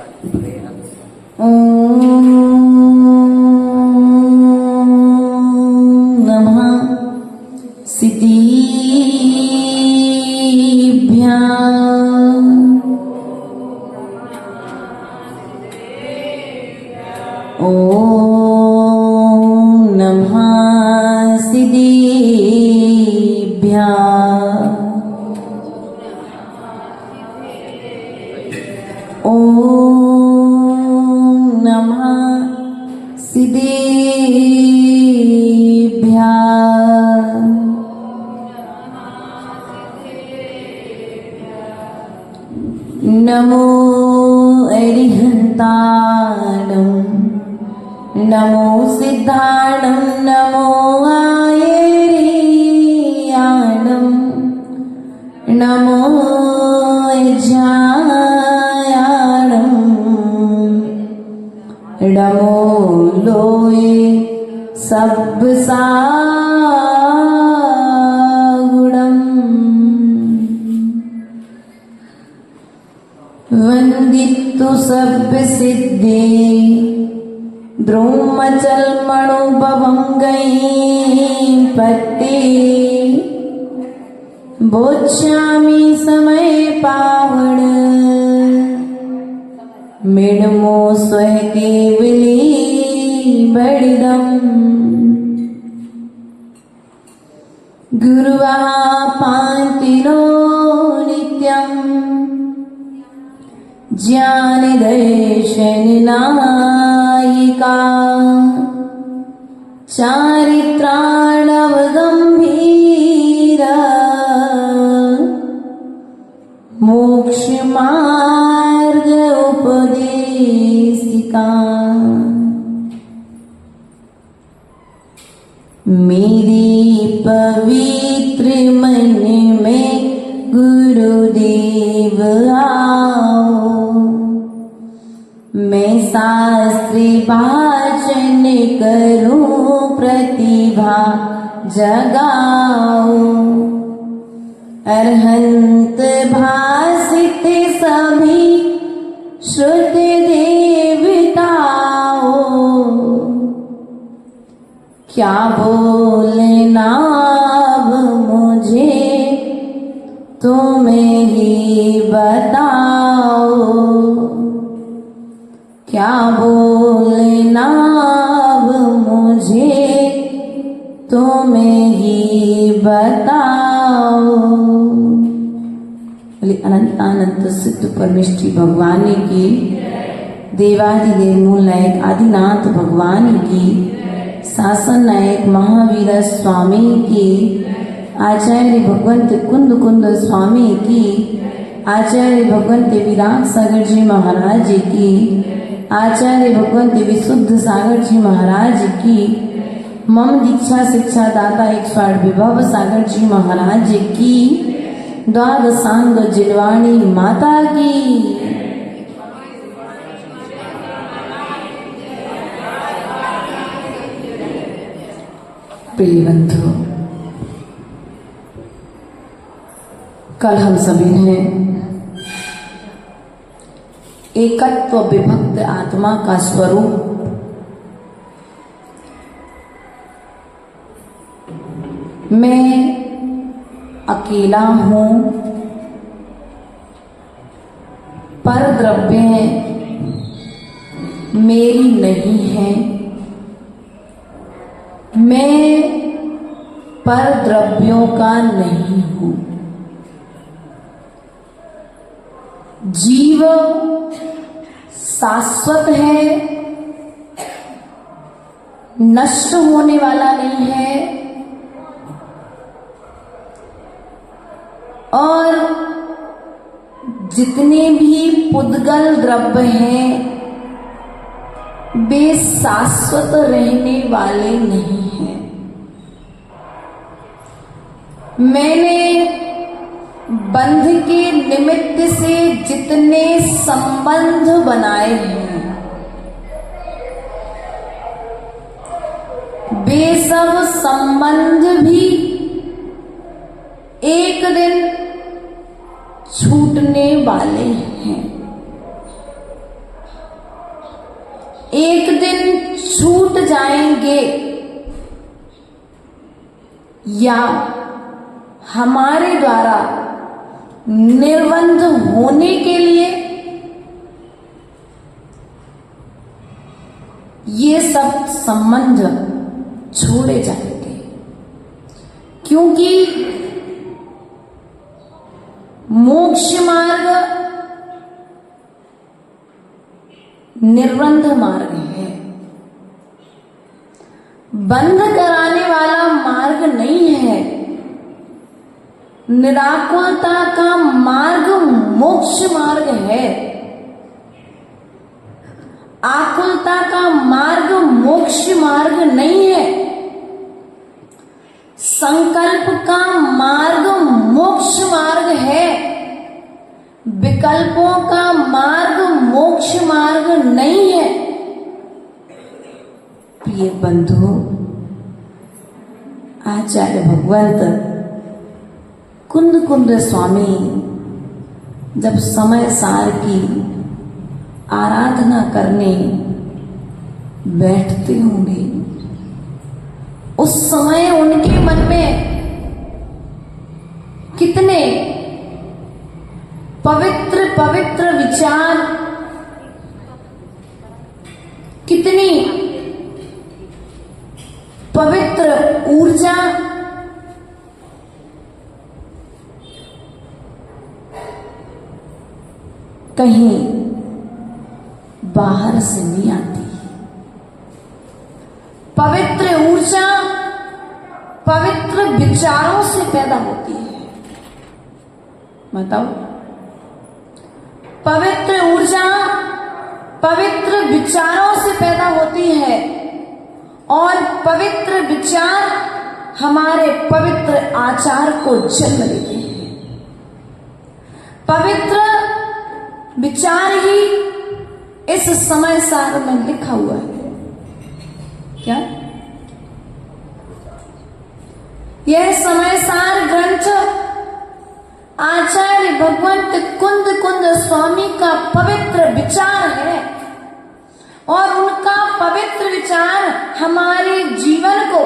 ॐ नमः सिद्धिभ्याम्। ॐ नमः सिद्धिभ्याम्। ॐ नमः सिद्धिभ्याम्। नमो अरिहन्ताणं नमो सिद्धाणं नमो आयर्याणं नमो अजायाणं नमो लोये सब्बसागुणम्। वन्दितु सब्बसिद्धे द्रोमचल्मणुभवङ्गैः पट्टे बोच्छामि समय पावण मिणमो स्वः केवली बडिदम्। गुरुवः पान्तिनो नित्यम् ज्ञानदर्शननायिका चारित्राणवगम्भीरा मोक्षमार्ग उपदेशिका। मेरे पवित्र मन में गुरुदेव आओ, मैं शास्त्र वाचन करूं प्रतिभा जगाओ। अरहंत भाषित सभी श्रुत देवताओं, क्या बोलना अब मुझे तुम्हें ही बताओ। क्या बोलना अब मुझे तुम्हें ही बताओ। बोले अनंत अनंत सिद्ध परमेष्ठी भगवान की, देवादिदेव मूल नायक आदिनाथ भगवान की, शासन नायक महावीर स्वामी की, आचार्य भगवंत कुंद कुंद स्वामी की, आचार्य भगवंत विराग सागर जी महाराज की, आचार्य भगवंत विशुद्ध सागर जी महाराज की, मम दीक्षा शिक्षा दाता 108 विभव सागर जी महाराज की, द्वादशांग जिलवाणी माता की। प्रिय बंधु, कल हम सभी ने एकत्व विभक्त आत्मा का स्वरूप मैं अकेला हूं, पर द्रव्य मेरी नहीं है, मैं पर द्रव्यों का नहीं हूं। जीव शाश्वत है, नष्ट होने वाला नहीं है, और जितने भी पुद्गल द्रव्य हैं वे शाश्वत रहने वाले नहीं हैं। मैंने बंध के निमित्त से जितने संबंध बनाए हैं वे सब संबंध भी एक दिन छूटने वाले हैं। एक दिन छूट जाएंगे या हमारे द्वारा निर्बंध होने के लिए ये सब संबंध छोड़े जाएंगे, क्योंकि मोक्ष मार्ग निर्बंध मार्ग है, बंध कराने वाला मार्ग नहीं है। निराकुलता का मार्ग मोक्ष मार्ग है, आकुलता का मार्ग मोक्ष मार्ग नहीं है। संकल्प का मार्ग मोक्ष मार्ग है, विकल्पों का मार्ग मोक्ष मार्ग नहीं है। प्रिय बंधु, आचार्य भगवंत कुंद कुंद स्वामी जब समय सार की आराधना करने बैठते होंगे, उस समय उनके मन में कितने पवित्र पवित्र विचार, कितनी पवित्र ऊर्जा, कहीं बाहर से नहीं आती। पवित्र ऊर्जा पवित्र विचारों से पैदा होती है। बताओ, पवित्र ऊर्जा पवित्र विचारों से पैदा होती है और पवित्र विचार हमारे पवित्र आचार को जन्म देते हैं। पवित्र विचार ही इस समय सार में लिखा हुआ है। क्या यह समय सार ग्रंथ आचार्य भगवंत कुंद कुंद स्वामी का पवित्र विचार है और उनका पवित्र विचार हमारे जीवन को,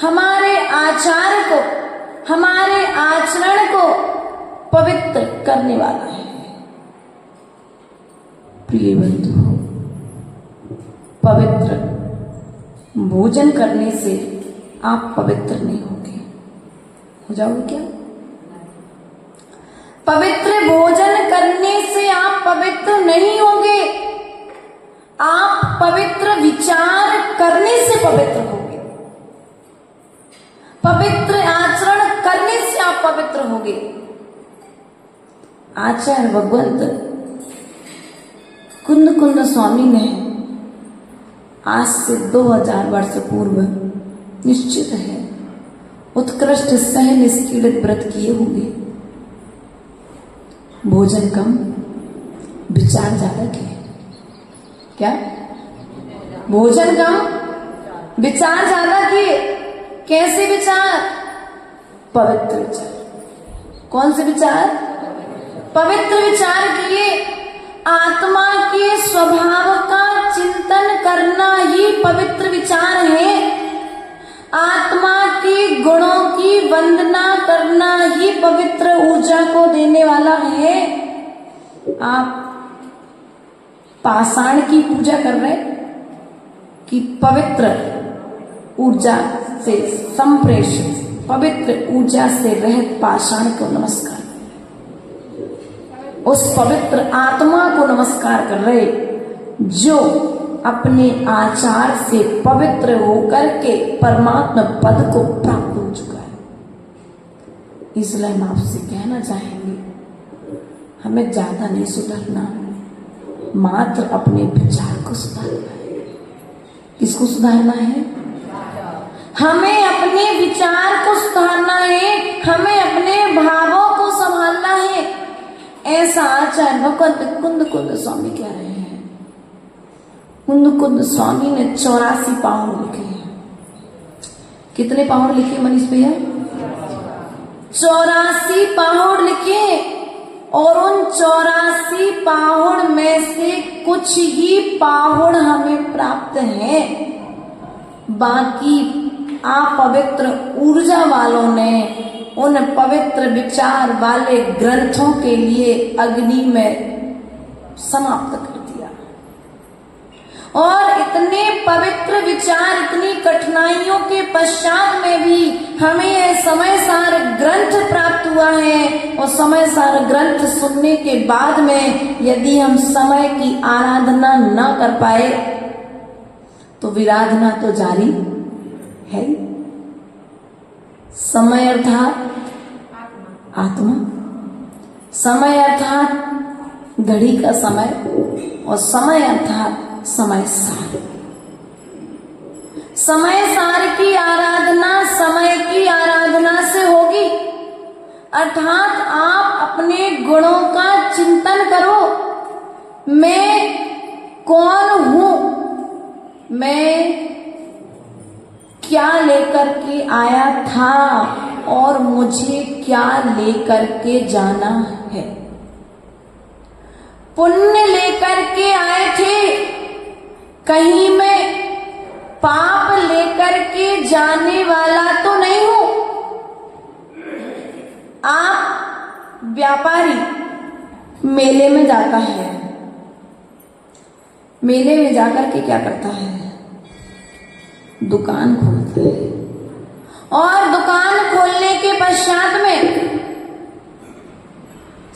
हमारे आचार को, हमारे आचरण को पवित्र करने वाला है। प्रिय बंधु, पवित्र भोजन करने से आप पवित्र नहीं होंगे। हो जाओगे क्या? पवित्र भोजन करने से आप पवित्र नहीं होंगे, आप पवित्र विचार करने से पवित्र होंगे। पवित्र आचरण करने से आप पवित्र होंगे। आचार्य भगवंत कुंद कुंद स्वामी ने आज से 2000 वर्ष पूर्व निश्चित है उत्कृष्ट सहन निष्कीलित व्रत किए होंगे। भोजन कम, विचार ज्यादा किए। क्या? भोजन कम, विचार ज्यादा किए। कैसे विचार? पवित्र विचार। कौन से विचार? पवित्र विचार किए। आत्मा के स्वभाव का चिंतन करना ही पवित्र विचार है। आत्मा के गुणों की वंदना करना ही पवित्र ऊर्जा को देने वाला है। आप पाषाण की पूजा कर रहे कि पवित्र ऊर्जा से संप्रेषित, पवित्र ऊर्जा से रहित पाषाण को नमस्कार, उस पवित्र आत्मा को नमस्कार कर रहे जो अपने आचार से पवित्र होकर के परमात्मा पद को प्राप्त हो चुका है। इसलिए हम आपसे कहना चाहेंगे, हमें ज्यादा नहीं सुधरना, मात्र अपने विचार को सुधारना है। किसको सुधारना है? हमें अपने विचार को सुधारना है, हमें अपने भावों को संभालना है। ऐसा आचार्य भगवंत कुंद कुंद स्वामी कह रहे हैं। कुंद कुंद स्वामी ने 84 पाहुर लिखे हैं। कितने पाहुर लिखे मनीष भैया? 84 पाहुर लिखे और उन 84 पाहुड़ में से कुछ ही पाहुड़ हमें प्राप्त हैं। बाकी अपवित्र ऊर्जा वालों ने उन पवित्र विचार वाले ग्रंथों के लिए अग्नि में समाप्त कर दिया। और इतने पवित्र विचार, इतनी कठिनाइयों के पश्चात में भी हमें यह समय सार ग्रंथ प्राप्त हुआ है। और समय सार ग्रंथ सुनने के बाद में यदि हम समय की आराधना न कर पाए तो विराधना तो जारी है। समय अर्थात आत्मा, समय अर्थात घड़ी का समय, और समय अर्थात समय सार। समय सार की आराधना समय की आराधना से होगी, अर्थात आप अपने गुणों का चिंतन करो। मैं कौन हूं, मैं क्या लेकर के आया था और मुझे क्या लेकर के जाना है। पुण्य लेकर के आए थे, कहीं मैं पाप लेकर के जाने वाला तो नहीं हूं। आप व्यापारी मेले में जाता है, मेले में जाकर के क्या करता है, दुकान खोलता है, और दुकान खोलने के पश्चात में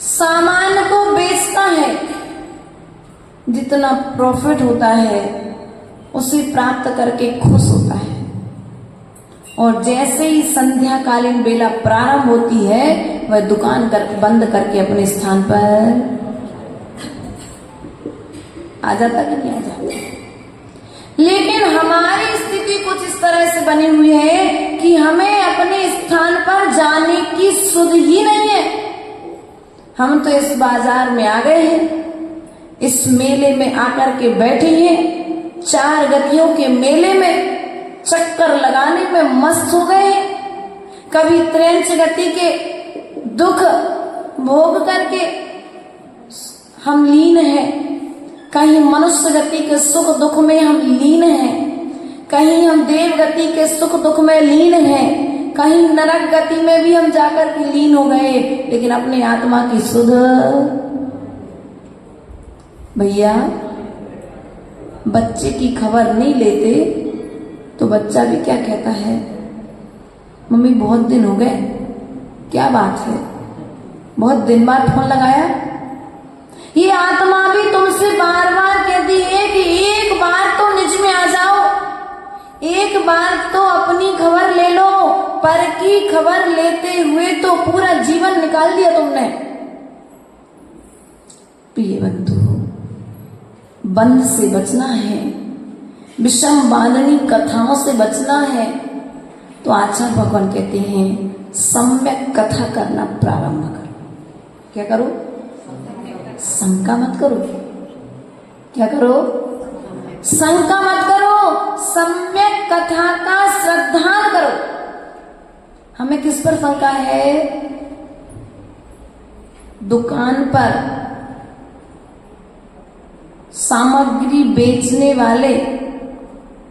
सामान को बेचता है। जितना प्रॉफिट होता है उसे प्राप्त करके खुश होता है। और जैसे ही संध्या कालीन बेला प्रारंभ होती है, वह दुकान बंद करके अपने स्थान पर आ जाता कि नहीं आ जाता। लेकिन हमारी स्थिति कुछ इस तरह से बनी हुई है कि हमें अपने स्थान पर जाने की सुध ही नहीं है। हम तो इस बाजार में आ गए हैं, इस मेले में आकर के बैठे हैं, 4 गतियों के मेले में चक्कर लगाने में मस्त हो गए हैं। कभी त्रेंच गति के दुख भोग करके हम लीन हैं, कहीं मनुष्य गति के सुख दुख में हम लीन हैं, कहीं हम देव गति के सुख दुख में लीन हैं, कहीं नरक गति में भी हम जाकर के लीन हो गए। लेकिन अपने आत्मा की सुध, भैया बच्चे की खबर नहीं लेते तो बच्चा भी क्या कहता है, मम्मी बहुत दिन हो गए, क्या बात है, बहुत दिन बाद फोन लगाया। ये आत्मा भी तुमसे बार बार कहती है कि एक बार तो निज में आ जाओ, एक बार तो अपनी खबर ले लो। पर की खबर लेते हुए तो पूरा जीवन निकाल दिया तुमने। प्रिय बंधु, बंध से बचना है, विषम बांधनी कथाओं से बचना है, तो आचार्य भगवान कहते हैं सम्यक कथा करना प्रारंभ करो। क्या करो? शंका मत करो। क्या करो? शंका मत करो, सम्यक कथा का श्रद्धान करो। हमें किस पर शंका है? दुकान पर सामग्री बेचने वाले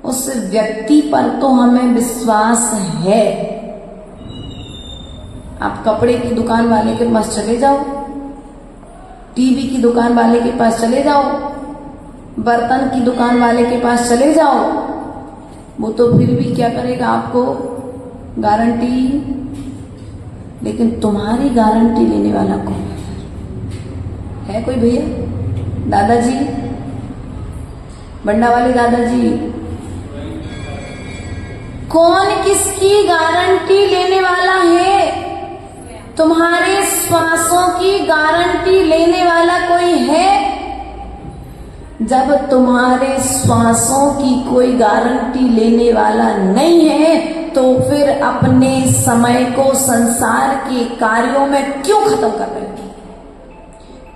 उस व्यक्ति पर तो हमें विश्वास है। आप कपड़े की दुकान वाले के पास चले जाओ, टीवी की दुकान वाले के पास चले जाओ, बर्तन की दुकान वाले के पास चले जाओ, वो तो फिर भी क्या करेगा, आपको गारंटी। लेकिन तुम्हारी गारंटी लेने वाला कौन है? कोई भैया? दादाजी, बंडा वाले दादाजी, कौन किसकी गारंटी लेने वाला है? तुम्हारे श्वासों की गारंटी लेने वाला कोई है? जब तुम्हारे श्वासों की कोई गारंटी लेने वाला नहीं है तो फिर अपने समय को संसार के कार्यों में क्यों खत्म कर रहे हो?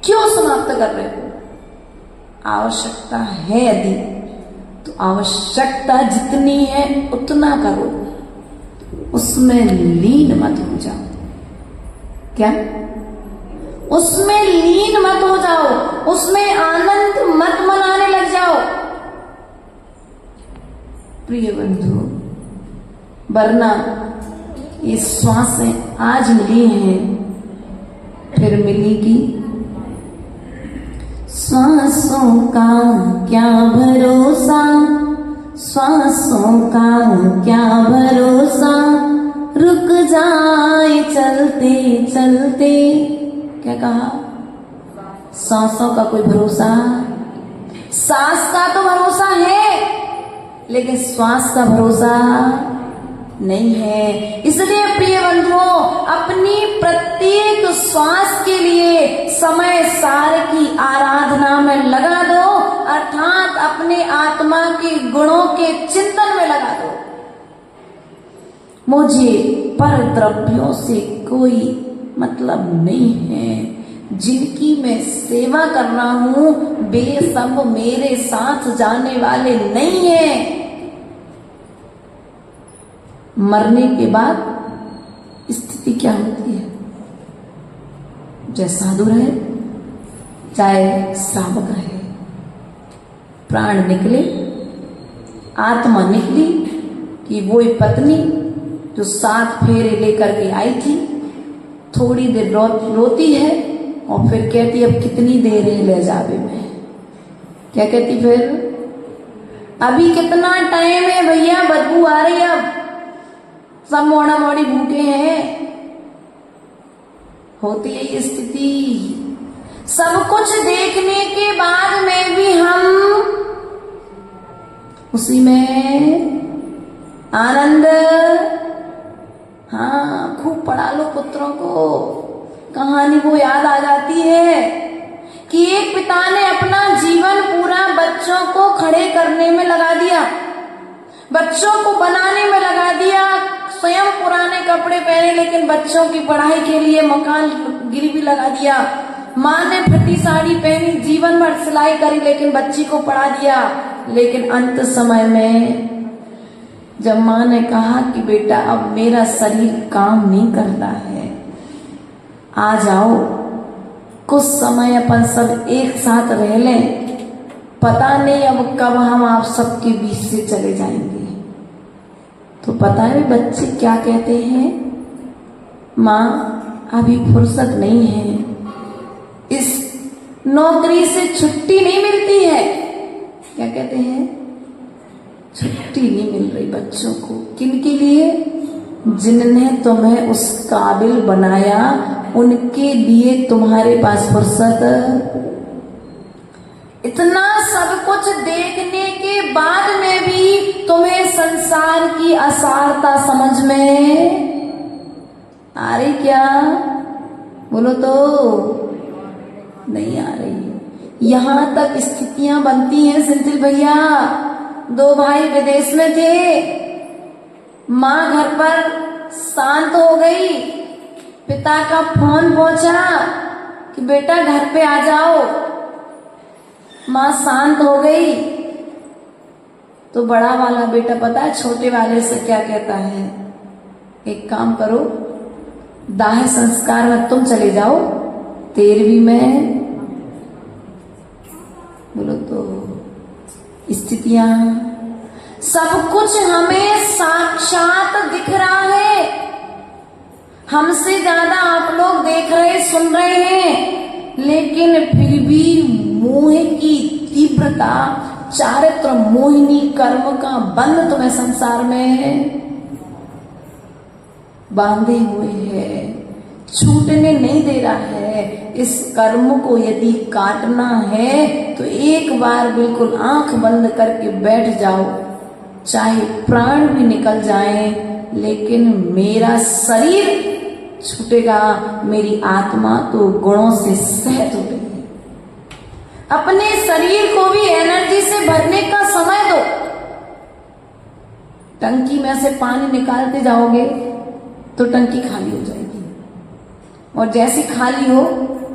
क्यों समाप्त कर रहे हो? आवश्यकता है यदि तो आवश्यकता जितनी है उतना करो, उसमें लीन मत हो जाओ। क्या? उसमें लीन मत हो जाओ, उसमें आनंद मत मनाने लग जाओ। प्रिय बंधु, वरना ये श्वासें आज मिली हैं, फिर मिलेगी। श्वासों का क्या भरोसा, श्वासों का क्या भरोसा, रुक जाए चलते चलते। क्या कहा? सांसों का कोई भरोसा, सांस का तो भरोसा है लेकिन श्वास का भरोसा नहीं है। इसलिए प्रिय बंधुओं, अपनी प्रत्येक श्वास के लिए समय सार की आराधना में लगा दो, अर्थात अपने आत्मा के गुणों के चिंतन में लगा दो। मुझे पर द्रव्यों से कोई मतलब नहीं है, जिनकी मैं सेवा कर रहा हूं वे सब मेरे साथ जाने वाले नहीं हैं। मरने के बाद स्थिति क्या होती है? चाहे साधु रहे चाहे श्रावक रहे, प्राण निकले, आत्मा निकली कि वो पत्नी जो 7 फेरे लेकर के आई थी, थोड़ी देर रोती है और फिर कहती अब कितनी देर है ले जावे में। क्या कहती फिर? अभी कितना टाइम है भैया, बदबू आ रही है, अब सब मोड़ा मोड़ी भूखे हैं। होती है ये स्थिति। सब कुछ देखने के बाद में भी हम उसी में आनंद, हाँ खूब पढ़ा लो पुत्रों को, कहानी वो याद आ जाती है कि एक पिता ने अपना जीवन पूरा बच्चों को खड़े करने में लगा दिया, बच्चों को बनाने में लगा दिया, स्वयं पुराने कपड़े पहने लेकिन बच्चों की पढ़ाई के लिए मकान गिरवी लगा दिया। माँ ने फटी साड़ी पहनी, जीवन भर सिलाई करी लेकिन बच्ची को पढ़ा दिया। लेकिन अंत समय में जब माँ ने कहा कि बेटा अब मेरा शरीर काम नहीं करता है, आ जाओ कुछ समय अपन सब एक साथ रह लें, पता नहीं अब कब हम आप सबके बीच से चले जाएंगे। तो पता है बच्चे क्या कहते हैं? माँ अभी फुर्सत नहीं है, इस नौकरी से छुट्टी नहीं मिलती है। क्या कहते हैं? छुट्टी नहीं मिल रही बच्चों को। किनके लिए? जिन्होंने तुम्हें उस काबिल बनाया, उनके लिए तुम्हारे पास फुर्सत। इतना सब कुछ देखने के बाद में भी तुम्हें संसार की असारता समझ में आ रही क्या? बोलो तो नहीं आ रही। यहां तक स्थितियां बनती हैं सेंथिल भैया। 2 भाई विदेश में थे, माँ घर पर शांत हो गई, पिता का फोन पहुंचा कि बेटा घर पे आ जाओ। माँ शांत हो गई तो बड़ा वाला बेटा पता है छोटे वाले से क्या कहता है? एक काम करो, दाह संस्कार में तुम चले जाओ, 13वीं में। बोलो तो स्थितियां, सब कुछ हमें साक्षात दिख रहा है, हमसे ज्यादा आप लोग देख रहे सुन रहे हैं, लेकिन फिर भी मोह की तीव्रता, चारित्र मोहिनी कर्म का बंध तुम्हें संसार में बांधे हुए है, छूटने नहीं दे रहा है। इस कर्म को यदि काटना है तो एक बार बिल्कुल आंख बंद करके बैठ जाओ, चाहे प्राण भी निकल जाए लेकिन मेरा शरीर छूटेगा, मेरी आत्मा तो गुणों से सहज हो गई। अपने शरीर को भी एनर्जी से भरने का समय दो। टंकी में से पानी निकालते जाओगे तो टंकी खाली हो जाएगी, और जैसी खाली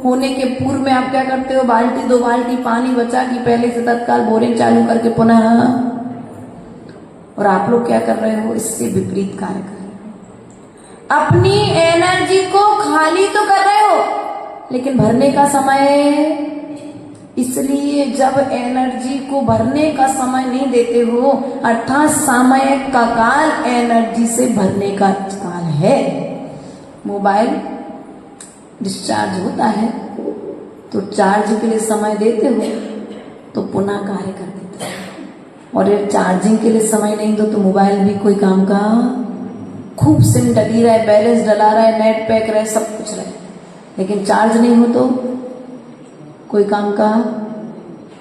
होने के पूर्व में आप क्या करते हो? बाल्टी 2 बाल्टी पानी बचा कि पहले से तत्काल बोरिंग चालू करके पुनः, और आप लोग क्या कर रहे हो? इससे विपरीत कार्य कर रहे हो। अपनी एनर्जी को खाली तो कर रहे हो लेकिन भरने का समय, इसलिए जब एनर्जी को भरने का समय नहीं देते हो, अर्थात समय का काल एनर्जी से भरने का काल है। मोबाइल डिस्चार्ज होता है तो चार्ज के लिए समय देते हो तो पुनः कार्य कर देता है, और ये चार्जिंग के लिए समय नहीं दो तो मोबाइल भी कोई काम का, खूब सिम डली रहे, बैलेंस डला रहा है, नेट पैक रहे, सब कुछ रहे, लेकिन चार्ज नहीं हो तो कोई काम का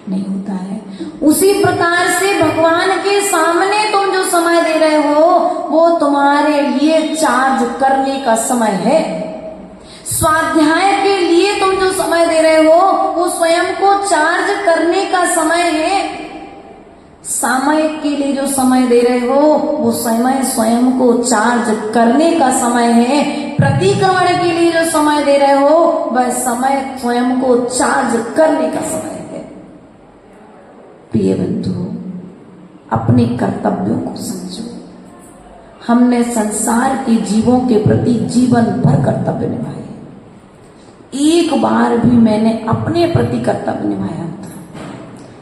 नहीं होता है। उसी प्रकार से भगवान के सामने तुम जो समय दे रहे हो वो तुम्हारे लिए चार्ज करने का समय है। स्वाध्याय के लिए तुम जो समय दे रहे हो वो स्वयं को चार्ज करने का समय है। सामयिक के लिए जो समय दे रहे हो वो समय स्वयं को चार्ज करने का समय है। प्रतिक्रमण के लिए जो समय दे रहे हो वह समय स्वयं को चार्ज करने का समय है। प्रिय बंधु, अपने कर्तव्यों को समझो। हमने संसार के जीवों के प्रति जीवन भर कर्तव्य निभाए, एक बार भी मैंने अपने प्रति कर्तव्य निभाया था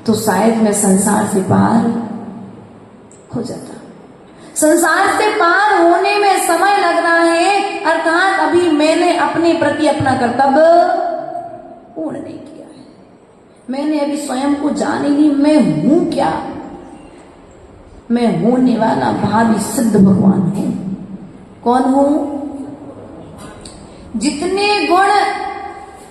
तो शायद मैं संसार से पार हो जाता। संसार से पार होने में समय लग रहा है, अर्थात अभी मैंने अपने प्रति अपना कर्तव्य पूर्ण नहीं किया है। मैंने अभी स्वयं को जाने नहीं, मैं हूं क्या। मैं होने वाला भावी सिद्ध भगवान हूं। कौन हूं? जितने गुण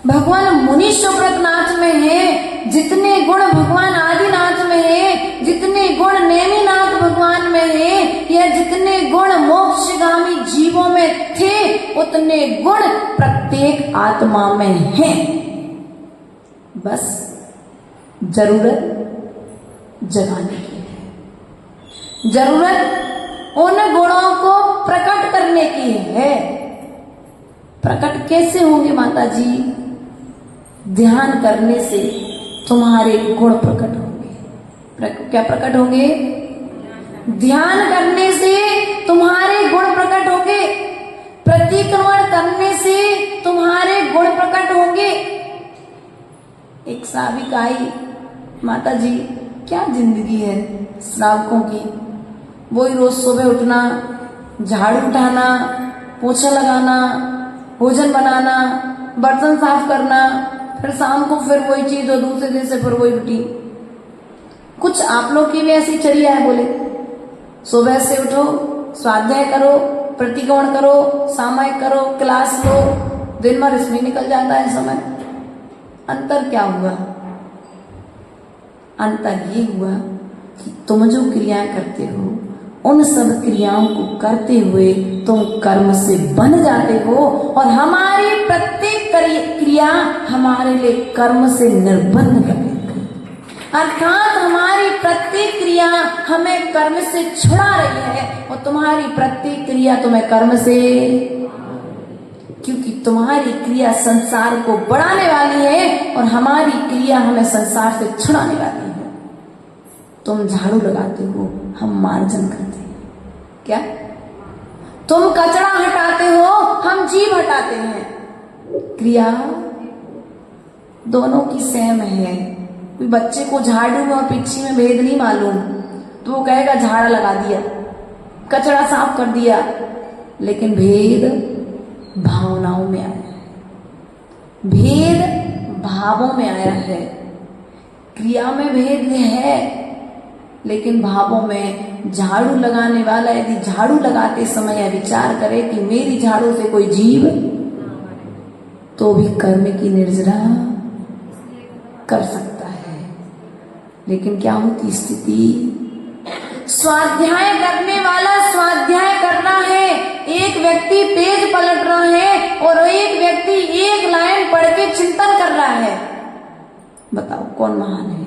भगवान मुनीश्वरनाथ में है, जितने गुण भगवान आदिनाथ में है, जितने गुण नेमिनाथ भगवान में है, या जितने गुण मोक्षगामी जीवों में थे उतने गुण प्रत्येक आत्मा में हैं। बस जरूरत जगाने की है, जरूरत उन गुणों को प्रकट करने की है। प्रकट कैसे होंगे माता जी? ध्यान करने से तुम्हारे गुण प्रकट होंगे। क्या प्रकट होंगे? ध्यान करने से तुम्हारे गुण प्रकट होंगे, प्रतिक्रमण करने से तुम्हारे गुण प्रकट होंगे। एक श्राविक आई, माता जी क्या जिंदगी है श्रावकों की, वही रोज सुबह उठना, झाड़ू उठाना, पोछा लगाना, भोजन बनाना, बर्तन साफ करना, फिर शाम को फिर वही चीज और दूसरे दिन से फिर वही रूटीन। कुछ आप लोग की भी ऐसी चर्या है? बोले सुबह से उठो, स्वाध्याय करो, प्रतिक्रमण करो, सामायिक करो, क्लास लो, दिन भर इसमें निकल जाता है समय। अंतर क्या हुआ? अंतर ये हुआ कि तुम जो क्रियाएं करते हो उन सब क्रियाओं को करते हुए तुम कर्म से बन जाते हो, और हमारी प्रत्येक क्रिया हमारे लिए कर्म से निर्बंध कर देती है। अर्थात हमारी प्रत्येक क्रिया हमें कर्म से छुड़ा रही है, और तुम्हारी प्रत्येक क्रिया तुम्हें कर्म से, क्योंकि तुम्हारी क्रिया संसार को बढ़ाने वाली है और हमारी क्रिया हमें संसार से छुड़ाने वाली है। तुम झाड़ू लगाते हो, हम मार्जन करते हैं। क्या? तुम कचरा हटाते हो, हम जीव हटाते हैं। क्रिया दोनों की सेम है। कोई बच्चे को झाड़ू और पिच्छी में भेद नहीं मालूम तो वो कहेगा झाड़ा लगा दिया, कचरा साफ कर दिया, लेकिन भेद भावनाओं में आया है, भेद भावों में आया है। क्रिया में भेद है लेकिन भावों में। झाड़ू लगाने वाला यदि झाड़ू लगाते समय यह विचार करे कि मेरी झाड़ू से कोई जीव, तो भी कर्म की निर्जरा कर सकता है। लेकिन क्या होती स्थिति? स्वाध्याय करने वाला स्वाध्याय कर रहा है, एक व्यक्ति पेज पलट रहा है और एक व्यक्ति एक लाइन पढ़ के चिंतन कर रहा है। बताओ कौन महान है?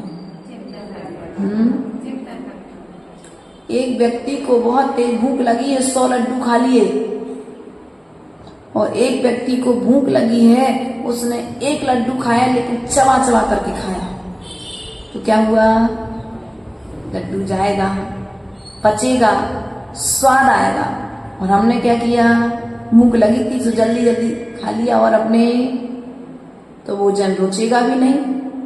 एक व्यक्ति को बहुत तेज भूख लगी है, 100 लड्डू खा लिए, और एक व्यक्ति को भूख लगी है, उसने 1 लड्डू खाया लेकिन चबा चबा करके खाया। तो क्या हुआ? लड्डू जाएगा, पचेगा, स्वाद आएगा, और हमने क्या किया? भूख लगी थी तो जल्दी जल्दी खा लिया और अपने तो भोजन रुचेगा भी नहीं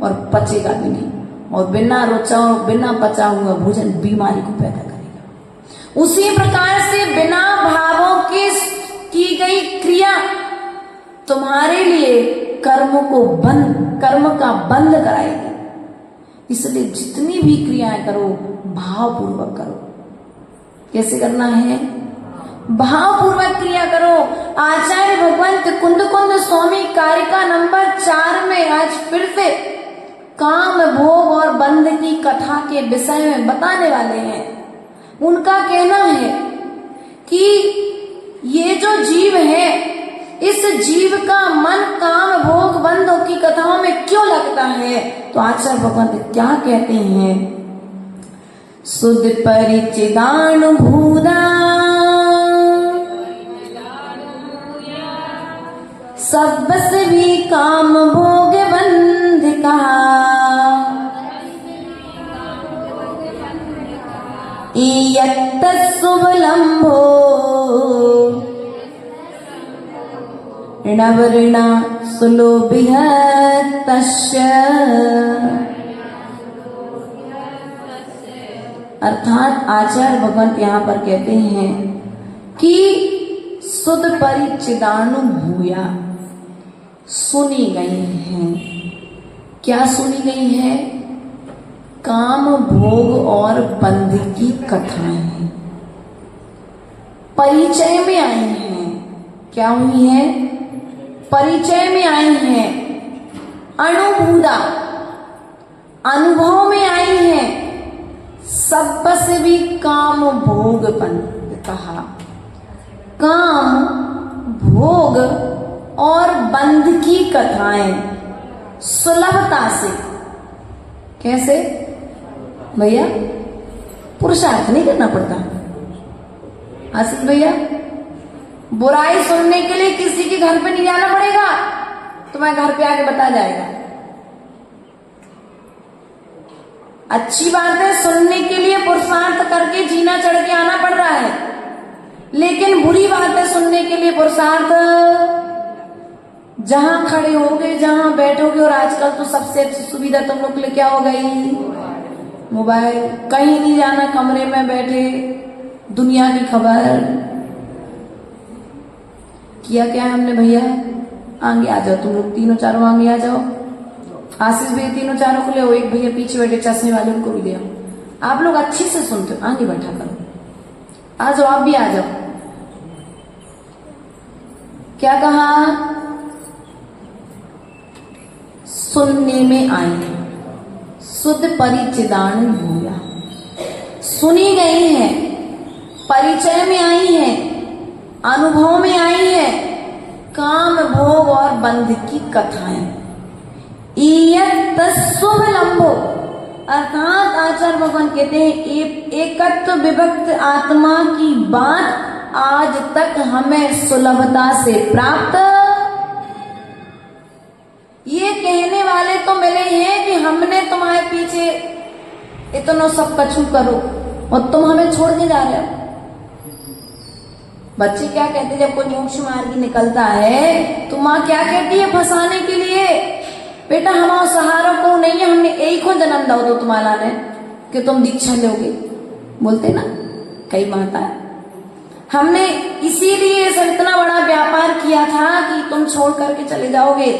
और पचेगा भी नहीं, और बिना रुचा और बिना पचा हुआ भोजन बीमारी को पैदा करेगा। उसी प्रकार से बिना भावों की गई क्रिया तुम्हारे लिए कर्म का बंध कराएगी। इसलिए जितनी भी क्रियाएं करो भावपूर्वक करो। कैसे करना है? भावपूर्वक क्रिया करो। आचार्य भगवंत कुंद स्वामी कारिका नंबर 4 में आज फिर से काम, भोग और बंध की कथा के विषय में बताने वाले हैं। उनका कहना है कि ये जो जीव है, इस जीव का मन काम, भोग, बंधों की कथाओं में क्यों लगता है? तो आचार्य भगवंत क्या कहते हैं? सुध परिचिदानुभूता सबस भी काम भोग बंध कहा, इयत्त शुभलंभो ऋणवृणा सुलोभिह तस्य। अर्थात आचार्य भगवंत यहाँ पर कहते हैं कि सुध परिचिदानुभूया सुनी गई है। क्या सुनी गई है? काम, भोग और बंध की कथाएं परिचय में आई हैं। क्या हुई है? परिचय में आई हैं। अनुभूता अनुभव में आई हैं। सबस भी काम, भोग, बंध कहा। काम, भोग और बंध की कथाएं सुलभता से। कैसे भैया? पुरुषार्थ नहीं करना पड़ता। आशीष भैया, बुराई सुनने के लिए किसी के घर पे नहीं जाना पड़ेगा, तुम्हें घर पे आके बता जाएगा। अच्छी बातें सुनने के लिए पुरुषार्थ करके जीना चढ़ के आना पड़ रहा है, लेकिन बुरी बातें सुनने के लिए पुरुषार्थ जहां खड़े होगे, जहां बैठोगे। और आजकल तो सबसे अच्छी सुविधा तुम लोग के लिए क्या हो गई? मोबाइल। कहीं नहीं जाना, कमरे में बैठे दुनिया की खबर। किया क्या है हमने भैया? आगे आ जाओ, तुम लोग तीनों चारों आगे आ जाओ। आशीष भैया तीनों चारों को ले आओ, एक भैया पीछे बैठे चश्मे वाले उनको भी ले आओ। आप लोग अच्छे से सुनते हो, आगे बैठा करो। आ जाओ, आप भी आ जाओ। क्या कहा? सुनने में आई, सुध परिचिदानुभूया सुनी गई है, परिचय में आई है, अनुभव में आई है। काम, भोग और बंध की कथाएं। इयत्त शुभलंभो अर्थात आचार्य भगवान कहते हैं एकत्व विभक्त आत्मा की बात आज तक हमें सुलभता से प्राप्त। ये कहने वाले तो मिले हैं कि हमने तुम्हारे पीछे इतना सब कछु करो और तुम हमें छोड़ के जा रहे हो। बच्चे क्या कहते हैं जब कोई मोक्ष मार्गी निकलता है तो माँ क्या कहती है फंसाने के लिए? बेटा हमारा सहारा को नहीं है, हमने एक को जन्म दो तो तुम्हारा ने कि तुम दीक्षा लोगे। बोलते ना कई माता, हमने इसीलिए इतना बड़ा व्यापार किया था कि तुम छोड़ करके चले जाओगे।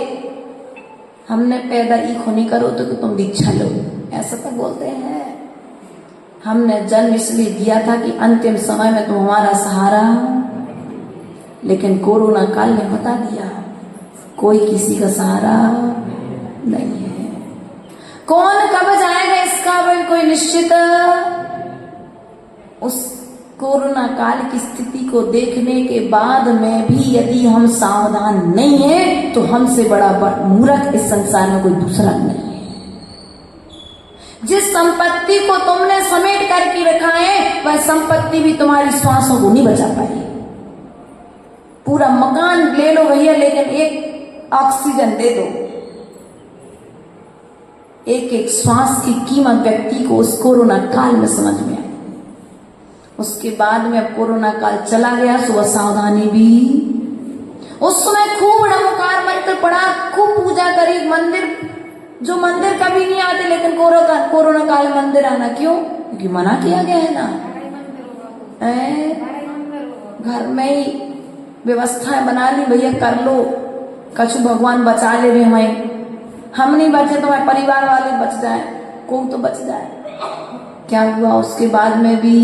हमने पैदा ईखो नहीं करो तो कि तुम दीक्षा लो, ऐसा तो बोलते हैं। हमने जन्म इसलिए दिया था कि अंतिम समय में तुम हमारा सहारा। लेकिन कोरोना काल ने बता दिया कोई किसी का सहारा नहीं है। कौन कब जाएगा इसका भी कोई निश्चित। उस कोरोना काल की स्थिति को देखने के बाद में भी यदि हम सावधान नहीं हैं तो हमसे बड़ा मूर्ख इस संसार में कोई दूसरा नहीं है। जिस संपत्ति को तुमने समेट करके रखा है वह संपत्ति भी तुम्हारी श्वासों को नहीं बचा पाई। पूरा मकान ले लो भैया, लेकिन एक ऑक्सीजन दे दो। एक एक श्वास की कीमत व्यक्ति को उस कोरोना काल में समझ में आई। उसके बाद में अब कोरोना काल चला गया तो वह सावधानी भी। उस समय खूब रणकार मंत्र पढ़ा, खूब पूजा करी, मंदिर जो मंदिर कभी नहीं आते, लेकिन कोरोना काल में मंदिर आना क्यों? क्योंकि मना किया गया है ना। घर में ही व्यवस्थाएं बना ली, भैया कर लो, कछु भगवान बचा ले भी हमें, हम नहीं बचे तो हमारे परिवार वाले बच जाए, कोई तो बच जाए। क्या हुआ उसके बाद में भी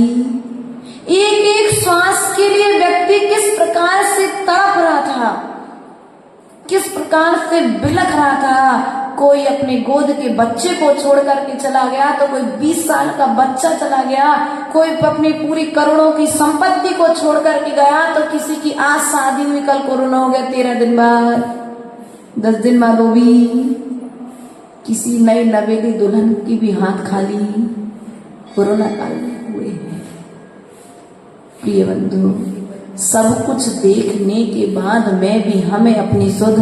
एक एक श्वास के लिए व्यक्ति किस प्रकार से तड़प रहा था, किस प्रकार से बिलख रहा था। कोई अपने गोद के बच्चे को छोड़ करके चला गया, तो कोई 20 साल का बच्चा चला गया, कोई अपनी पूरी करोड़ों की संपत्ति को छोड़ करके गया, तो किसी की आज शादी हुई, कल कोरोना हो गया, 13 दिन बाद, 10 दिन बाद वो भी, किसी नई नवेली दुल्हन की भी हाथ खाली कोरोना काल में हुए हैं। प्रिय बंधु, सब कुछ देखने के बाद में भी हमें अपनी सुध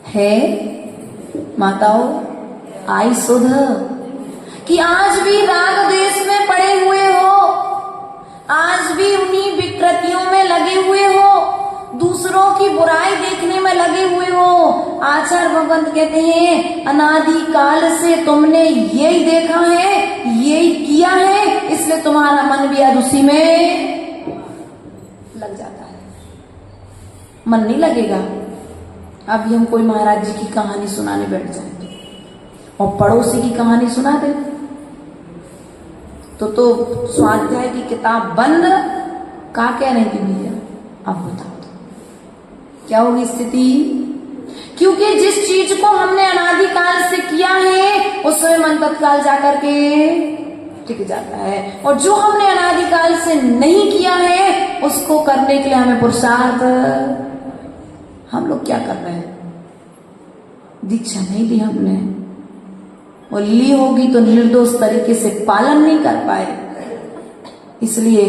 है माताओं, आई सुध कि आज भी राग देश में पड़े हुए हो, आज भी उन्हीं विकृतियों में लगे हुए हो, दूसरों की बुराई देखने में लगे हुए हो। आचार्य भगवंत कहते हैं अनादि काल से तुमने यही देखा है, यही किया है, इसलिए तुम्हारा मन भी आज उसी में लग जाता है। मन नहीं लगेगा। अभी हम कोई महाराज जी की कहानी सुनाने बैठ जाएंगे और पड़ोसी की कहानी सुना दे तो स्वाध्याय की किताब बंद, का कह रही थी भैया, अब बताओ क्या होगी स्थिति? क्योंकि जिस चीज को हमने अनादिकाल से किया है उसमें मन तत्काल जाकर के टिक जाता है, और जो हमने अनादिकाल से नहीं किया है उसको करने के लिए हमें पुरुषार्थ। हम लोग क्या कर रहे हैं? दीक्षा नहीं ली हमने, और ली होगी तो निर्दोष तरीके से पालन नहीं कर पाए, इसलिए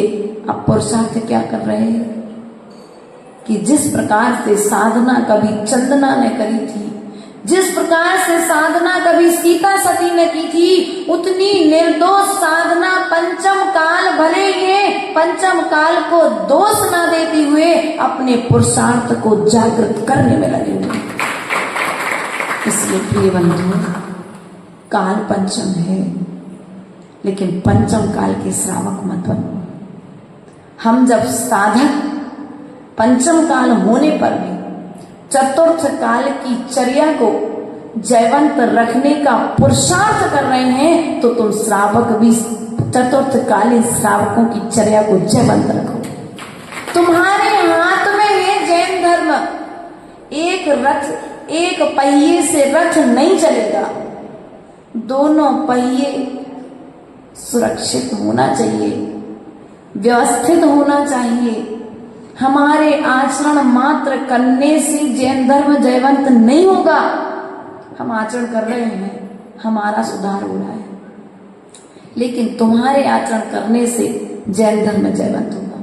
अब पुरुषार्थ क्या कर रहे हैं कि जिस प्रकार से साधना कभी चंदना ने करी थी, जिस प्रकार से साधना कभी सीता सती ने की थी, उतनी निर्दोष साधना पंचम काल, भले ये पंचम काल को दोष ना देते हुए अपने पुरुषार्थ को जागृत करने में लगे हुए। इसलिए प्रिय बंधु, काल पंचम है, लेकिन पंचम काल के श्रावक मत बनो। हम जब साधक पंचम काल होने पर भी चतुर्थ काल की चर्या को जयवंत रखने का पुरुषार्थ कर रहे हैं, तो तुम श्रावक भी चतुर्थ कालीन श्रावकों की चर्या को जयवंत रखो। तुम्हारे हाथ में है जैन धर्म। एक पहिए से रथ नहीं चलेगा, दोनों पहिए सुरक्षित होना चाहिए, व्यवस्थित होना चाहिए। हमारे आचरण मात्र करने से जैन धर्म जयवंत नहीं होगा। हम आचरण कर रहे हैं, हमारा सुधार हो रहा है, लेकिन तुम्हारे आचरण करने से जैन धर्म जयवंत होगा।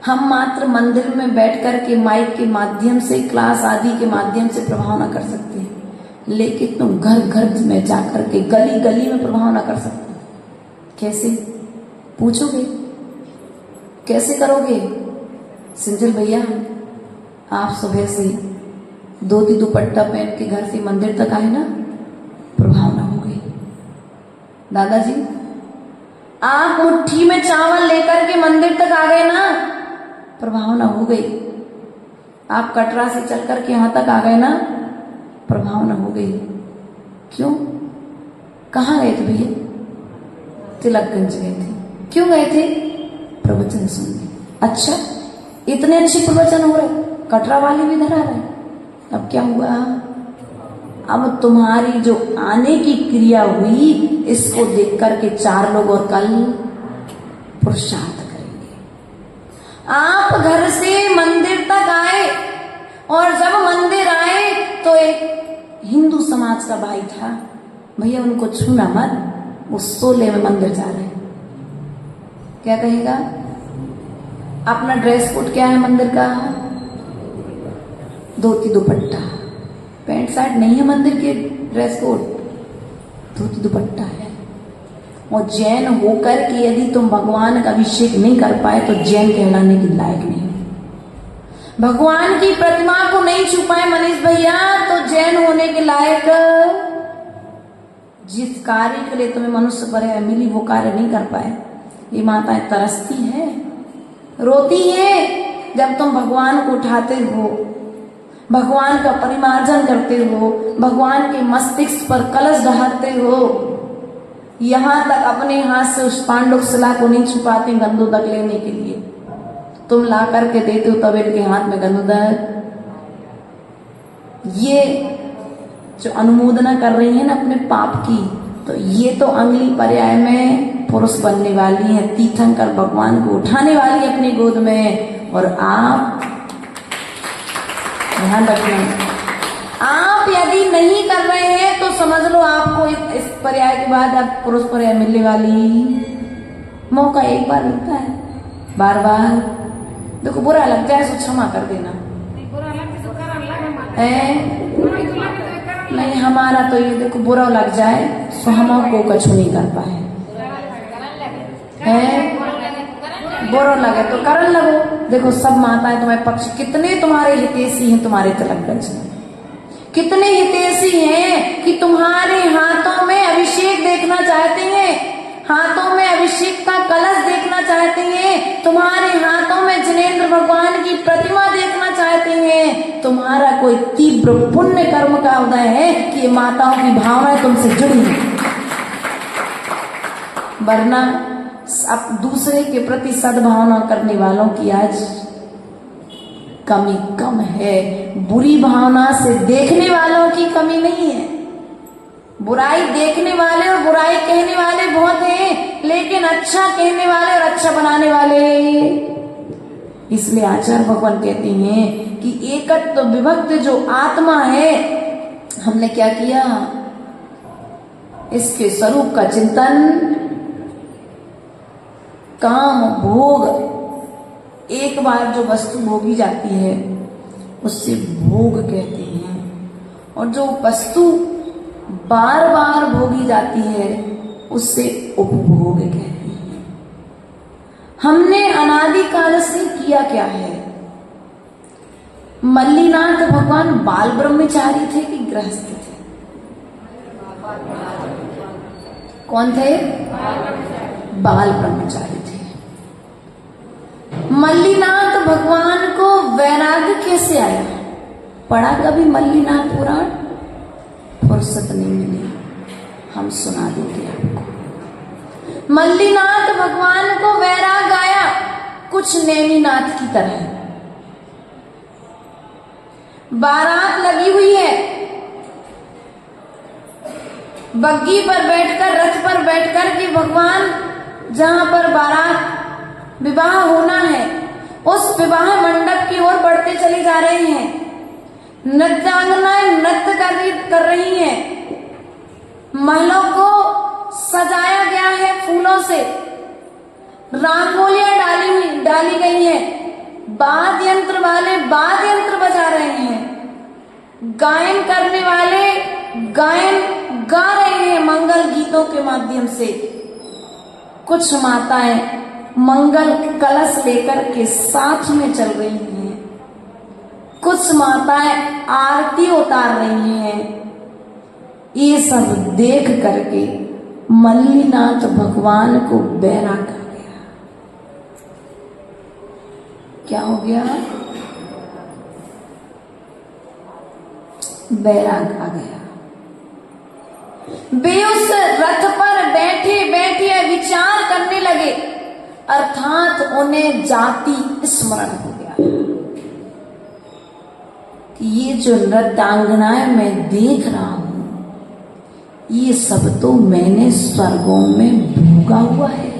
हम मात्र मंदिर में बैठ कर के माइक के माध्यम से, क्लास आदि के माध्यम से प्रभाव न कर सकते, लेकिन तुम घर घर में जाकर के, गली गली में प्रभाव न कर सकते। कैसे पूछोगे? कैसे करोगे? सिंजल भैया, आप सुबह से धोती दुपट्टा पहन के घर से मंदिर तक आए ना, प्रभाव ना हो गई। दादाजी, आप मुट्ठी में चावल लेकर के मंदिर तक आ गए ना, प्रभाव ना हो गई। आप कटरा से चल कर के यहां तक आ गए ना, प्रभाव ना हो गई। क्यों? कहाँ गए थे भैया? तिलकगंज गए थे। क्यों गए थे? प्रवचन सुनने। अच्छा, इतने अच्छे प्रवचन हो रहे, कटरा वाले भी धरा रहे। अब क्या हुआ? अब तुम्हारी जो आने की क्रिया हुई, इसको देख करके 4 लोग और कल पुरुषार्थ करेंगे। आप घर से मंदिर तक आए, और जब मंदिर आए तो एक हिंदू समाज का भाई था, भैया उनको छूना मत, वो 16 में मंदिर जा रहे हैं। क्या कहेगा? अपना ड्रेस कोड क्या है मंदिर का? धोती दुपट्टा, पैंट शर्ट नहीं है मंदिर के ड्रेस कोड, धोती दुपट्टा है। और जैन होकर के यदि तुम भगवान का अभिषेक नहीं कर पाए तो जैन कहलाने के लायक नहीं। भगवान की प्रतिमा को नहीं छू पाए मनीष भैया तो जैन होने के लायक, जिस कार्य के लिए तुम्हें मनुष्य पर मिली वो कार्य नहीं कर पाए। ये माताएं तरसती है, रोती है जब तुम भगवान को उठाते हो, भगवान का परिमार्जन करते हो, भगवान के मस्तिष्क पर कलश ढालते हो, यहां तक अपने हाथ से उस पांडुक शिला को नहीं छुपाते गंदू तक लेने के लिए। तुम ला करके देते हो तब इनके हाथ में गंदुदक। ये जो अनुमोदना कर रही है ना अपने पाप की, तो ये तो अगली पर्याय में पुरुष बनने वाली है, तीर्थंकर भगवान को उठाने वाली है अपनी गोद में। और आप ध्यान रखना, आप यदि नहीं कर रहे हैं तो समझ लो आपको इस पर्याय के बाद अब पुरुष पर्याय मिलने वाली। मौका एक बार मिलता है, बार बार देखो बुरा लग जाए तो क्षमा कर देना। नहीं हमारा तो ये देखो बुरा लग जाए तो हम को कछु नहीं कर पाए, बुरा लगे तो करन लगो। देखो सब माताएं तुम्हारे पक्ष, कितने तुम्हारे हितैषी हैं तुम्हारे तिलकगंज में, कितने हितैषी हैं कि तुम्हारे हाथों में अभिषेक देखना चाहते हैं, हाथों में अभिषेक का कलश देखना चाहते हैं, तुम्हारे हाथों में जिनेंद्र भगवान की प्रतिमा देखना चाहते हैं। तुम्हारा कोई तीव्र पुण्य कर्म का उदय है कि ये माताओं की भावनाएं तुमसे जुड़ी हैं, वरना अब दूसरे के प्रति सद्भावना करने वालों की आज कमी कम है, बुरी भावना से देखने वालों की कमी नहीं है। बुराई देखने वाले और बुराई कहने वाले बहुत हैं, लेकिन अच्छा कहने वाले और अच्छा बनाने वाले। इसलिए आचार्य भगवान कहते हैं कि एकत्व विभक्त जो आत्मा है, हमने क्या किया, इसके स्वरूप का चिंतन, काम भोग, एक बार जो वस्तु भोगी जाती है उससे भोग कहते हैं, और जो वस्तु बार बार भोगी जाती है उससे उपभोग कहते हैं। हमने अनादिकाल से किया क्या है? मल्लीनाथ भगवान बाल ब्रह्मचारी थे कि गृहस्थ थे? कौन थे? बाल ब्रह्मचारी थे। मल्लीनाथ भगवान को वैराग्य कैसे आया? पढ़ा कभी मल्लीनाथ पुराण? फुर्सत नहीं मिली, हम सुना देंगे आपको। मल्लीनाथ भगवान को वैराग आया कुछ नेमीनाथ की तरह। बारात लगी हुई है, बग्गी पर बैठकर, रथ पर बैठकर कि भगवान जहां पर बारात विवाह होना है उस विवाह मंडप की ओर बढ़ते चले जा रहे हैं। नृत्यांगनाएं नृत्य कर रही हैं, महलों को सजाया गया है फूलों से, रांगोलियां डाली गई हैं, वाद्य यंत्र वाले वाद्य यंत्र बजा रहे हैं, गायन करने वाले गायन गा रहे हैं मंगल गीतों के माध्यम से। कुछ माताएं मंगल कलश लेकर के साथ में चल रही हैं, कुछ माताएं आरती उतार रही हैं। ये सब देख करके मल्लीनाथ भगवान को वैराग आ गया। क्या हो गया? वैराग आ गया। वे उस रथ पर बैठे बैठे विचार करने लगे, अर्थात उन्हें जाति स्मरण हो गया कि ये जो नृत्यांगनाएं मैं देख रहा हूं ये सब तो मैंने स्वर्गों में भोगा हुआ है।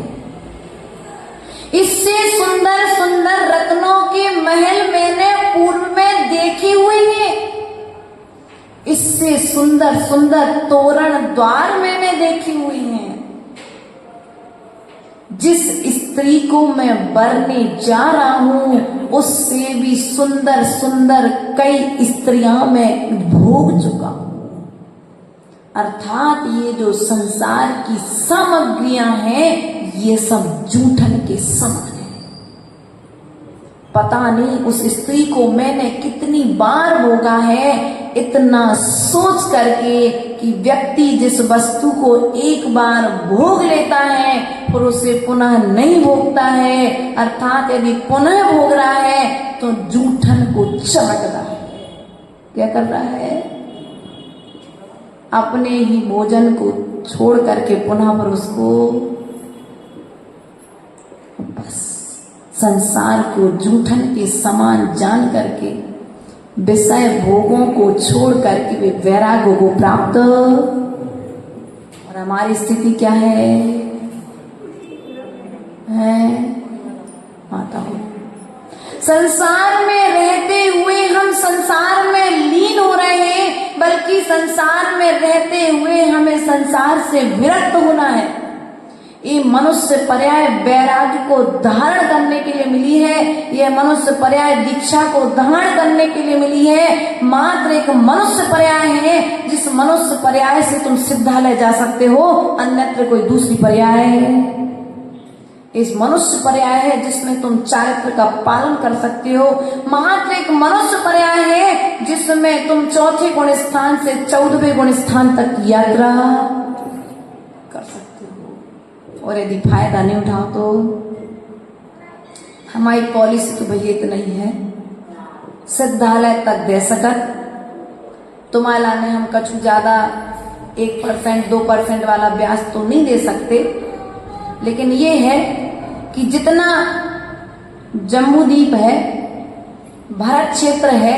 इससे सुंदर सुंदर रत्नों के महल मैंने पूर्व में देखे हुए हैं, इससे सुंदर सुंदर तोरण द्वार मैंने देखी हुई हैं। जिस स्त्री को मैं वरने जा रहा हूं उससे भी सुंदर सुंदर कई स्त्रियां मैं भोग चुका हूं। अर्थात ये जो संसार की सामग्रियां हैं ये सब जूठन के समान है। पता नहीं उस स्त्री को मैंने कितनी बार भोगा है, इतना सोच करके कि व्यक्ति जिस वस्तु को एक बार भोग लेता है फिर उसे पुनः नहीं भोगता है, अर्थात यदि पुनः भोग रहा है तो जूठन को चमट रहा है। क्या कर रहा है? अपने ही भोजन को छोड़ करके पुनः पर उसको बस संसार को जूठन के समान जान करके विषय भोगों को छोड़ करके वे वैराग्य को प्राप्त। और हमारी स्थिति क्या है माता हो, संसार में रहते हुए हम संसार में लीन हो रहे हैं, बल्कि संसार में रहते हुए हमें संसार से विरक्त होना है। ये मनुष्य पर्याय वैराग्य को धारण करने के लिए मिली है, यह मनुष्य पर्याय दीक्षा को धारण करने के लिए मिली है। मात्र एक मनुष्य पर्याय है जिस मनुष्य पर्याय से तुम सिद्धालय जा सकते हो, अन्यत्र कोई दूसरी पर्याय है। इस मनुष्य पर्याय है जिसमें तुम चारित्र का पालन कर सकते हो। मात्र एक मनुष्य पर्याय है जिसमें तुम चौथे गुण स्थान से 14वें गुण स्थान तक यात्रा कर सकते हो। और यदि फायदा नहीं उठाओ तो हमारी पॉलिसी तो भैया इतना ही है, सिद्धालय तक दे सकत तुम्हारा ने हम कछु ज्यादा 1% 2% वाला ब्याज तो नहीं दे सकते, लेकिन ये है कि जितना जम्बूद्वीप है, भारत क्षेत्र है,